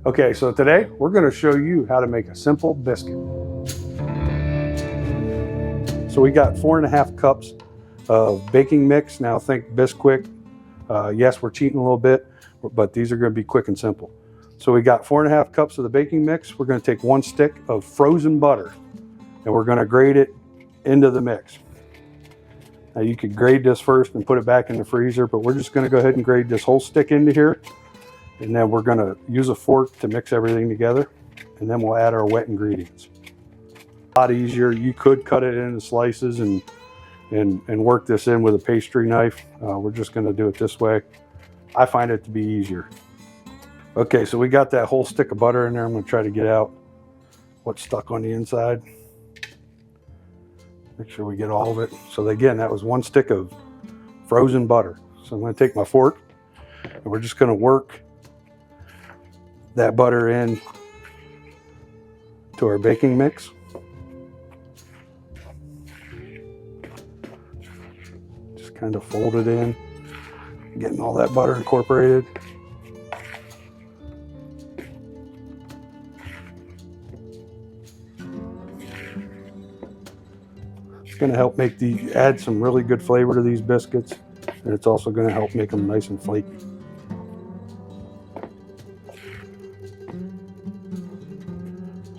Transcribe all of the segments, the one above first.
Okay, so today we're going to show you how to make a simple biscuit. So we got 4.5 cups of baking mix. Now think Bisquick. Yes, we're cheating a little bit, but these are going to be quick and simple. So we got 4.5 cups of the baking mix. We're going to take 1 stick of frozen butter and we're going to grate it into the mix. Now you could grate this first and put it back in the freezer, but we're just going to go ahead and grate this whole stick into here. And then we're going to use a fork to mix everything together. And then we'll add our wet ingredients. A lot easier. You could cut it into slices and work this in with a pastry knife. We're just going to do it this way. I find it to be easier. Okay, so we got that whole stick of butter in there. I'm going to try to get out what's stuck on the inside. Make sure we get all of it. So again, that was 1 stick of frozen butter. So I'm going to take my fork and we're just going to work that butter in to our baking mix. Just kind of fold it in, getting all that butter incorporated. It's going to help make add some really good flavor to these biscuits, and it's also going to help make them nice and flaky.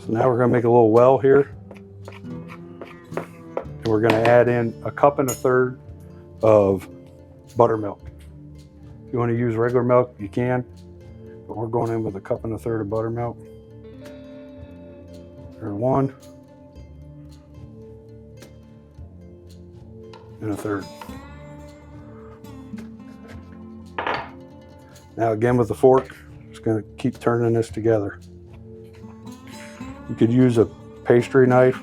So now we're going to make a little well here, and we're going to add in 1.25 cups of buttermilk. If you want to use regular milk, you can, but we're going in with 1.25 cups of buttermilk. There's 1 and 1/3. Now again with the fork, just going to keep turning this together. You could use a pastry knife.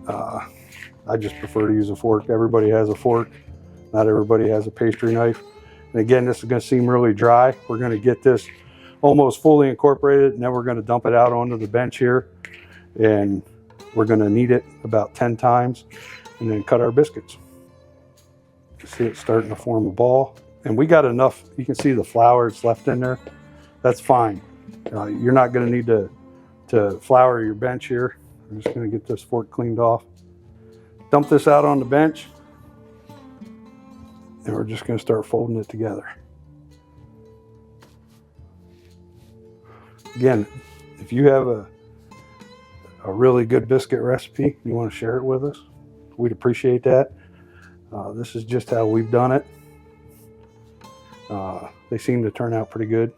I just prefer to use a fork. Everybody has a fork. Not everybody has a pastry knife. And again, this is going to seem really dry. We're going to get this almost fully incorporated, and then we're going to dump it out onto the bench here. And we're going to knead it about 10 times and then cut our biscuits. You see it starting to form a ball. And we got enough. You can see the flour that's left in there. That's fine. You're not going to need to flour your bench here. I'm just going to get this fork cleaned off. Dump this out on the bench, and we're just going to start folding it together. Again, if you have a really good biscuit recipe, you want to share it with us, we'd appreciate that. This is just how we've done it. They seem to turn out pretty good.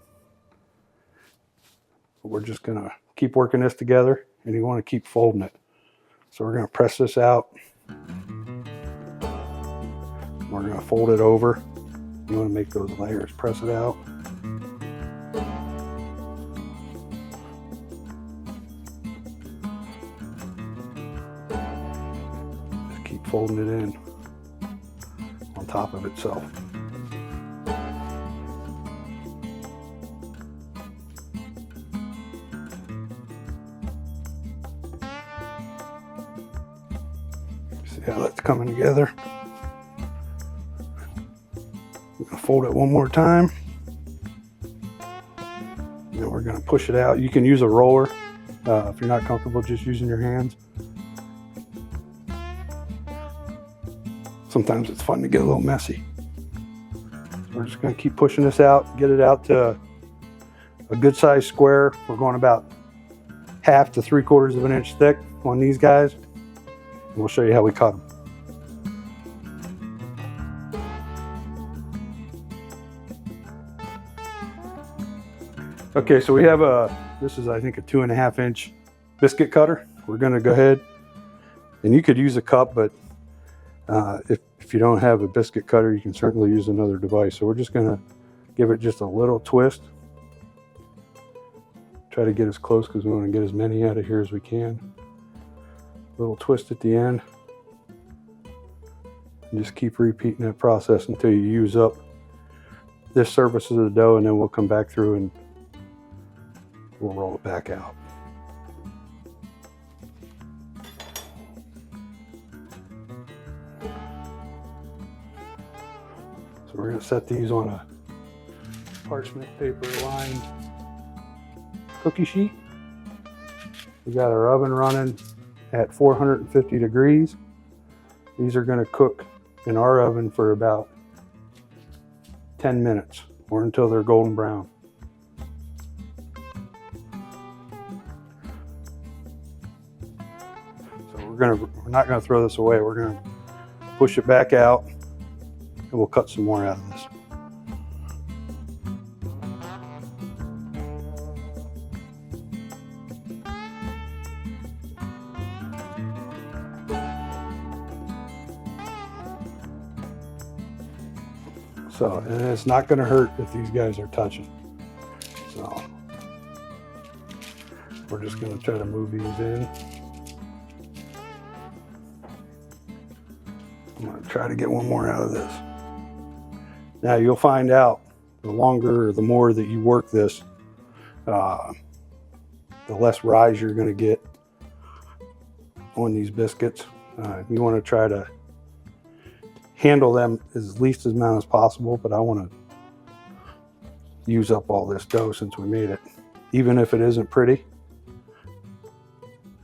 We're just going to keep working this together, and you want to keep folding it. So we're going to press this out. We're going to fold it over. You want to make those layers, press it out. Just keep folding it in on top of itself. See how that's coming together? I'm going to fold it one more time. And we're going to push it out. You can use a roller if you're not comfortable just using your hands. Sometimes it's fun to get a little messy. So we're just going to keep pushing this out, get it out to a good sized square. We're going about 1/2 to 3/4 of an inch thick on these guys. And we'll show you how we cut them. Okay, so we have this is I think a 2.5 inch biscuit cutter. We're going to go ahead, and you could use a cup, but if you don't have a biscuit cutter, you can certainly use another device. So we're just going to give it just a little twist. Try to get as close because we want to get as many out of here as we can. Little twist at the end. And just keep repeating that process until you use up this surface of the dough, and then we'll come back through and we'll roll it back out. So we're going to set these on a parchment paper lined cookie sheet. We got our oven running at 450 degrees. These are going to cook in our oven for about 10 minutes or until they're golden brown. So we're not going to throw this away. We're going to push it back out and we'll cut some more out of this. So, and it's not going to hurt if these guys are touching. So, we're just going to try to move these in. I'm going to try to get one more out of this. Now, you'll find out the longer or the more that you work this, the less rise you're going to get on these biscuits. You want to try to handle them as least amount as possible, but I want to use up all this dough since we made it. Even if it isn't pretty,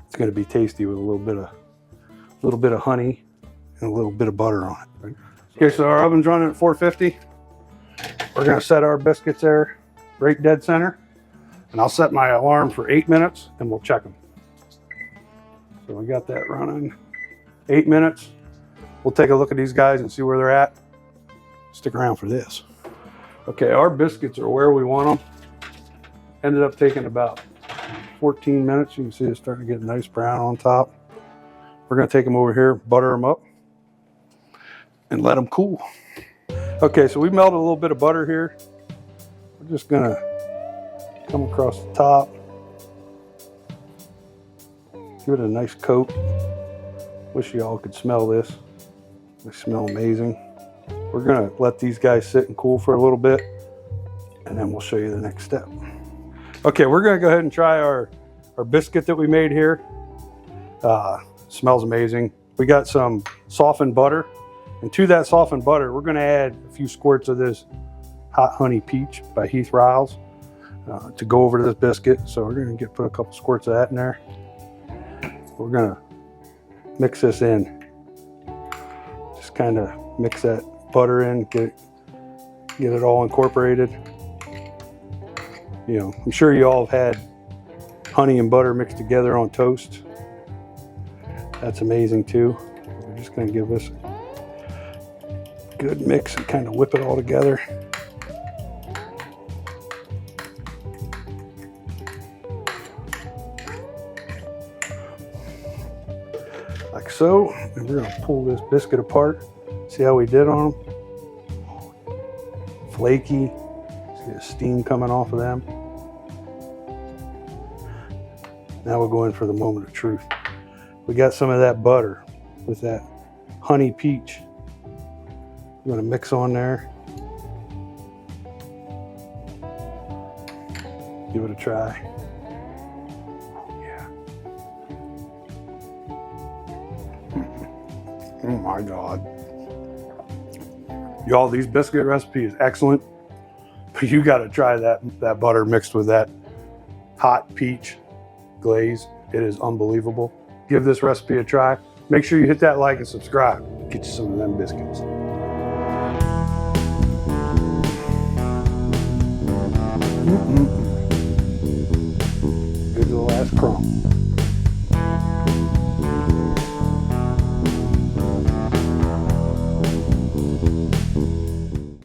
it's going to be tasty with a little bit of honey and a little bit of butter on it. Right? Okay, so our oven's running at 450. We're going to set our biscuits there right dead center, and I'll set my alarm for 8 minutes and we'll check them. So we got that running 8 minutes. We'll take a look at these guys and see where they're at. Stick around for this. Okay, our biscuits are where we want them. Ended up taking about 14 minutes. You can see it's starting to get nice brown on top. We're gonna take them over here, butter them up, and let them cool. Okay, so we melted a little bit of butter here. We're just gonna come across the top. Give it a nice coat. Wish y'all could smell this. They smell amazing. We're gonna let these guys sit and cool for a little bit, and then we'll show you the next step. Okay, we're gonna go ahead and try our biscuit that we made here. Smells amazing. We got some softened butter, and to that softened butter, we're gonna add a few squirts of this Hot Honey Peach by Heath Riles to go over to this biscuit. So we're gonna put a couple squirts of that in there. We're gonna mix this in. Just kind of mix that butter in, get it all incorporated. You know, I'm sure you all have had honey and butter mixed together on toast. That's amazing too. We're just going to give this a good mix and kind of whip it all together. Like so, and we're going to pull this biscuit apart. See how we did on them? Flaky. See the steam coming off of them. Now we're going for the moment of truth. We got some of that butter with that honey peach. We're going to mix on there. Give it a try. Oh my God. Y'all, these biscuit recipe is excellent, but you got to try that butter mixed with that hot peach glaze. It is unbelievable. Give this recipe a try. Make sure you hit that like and subscribe. Get you some of them biscuits. Good to the last crumb.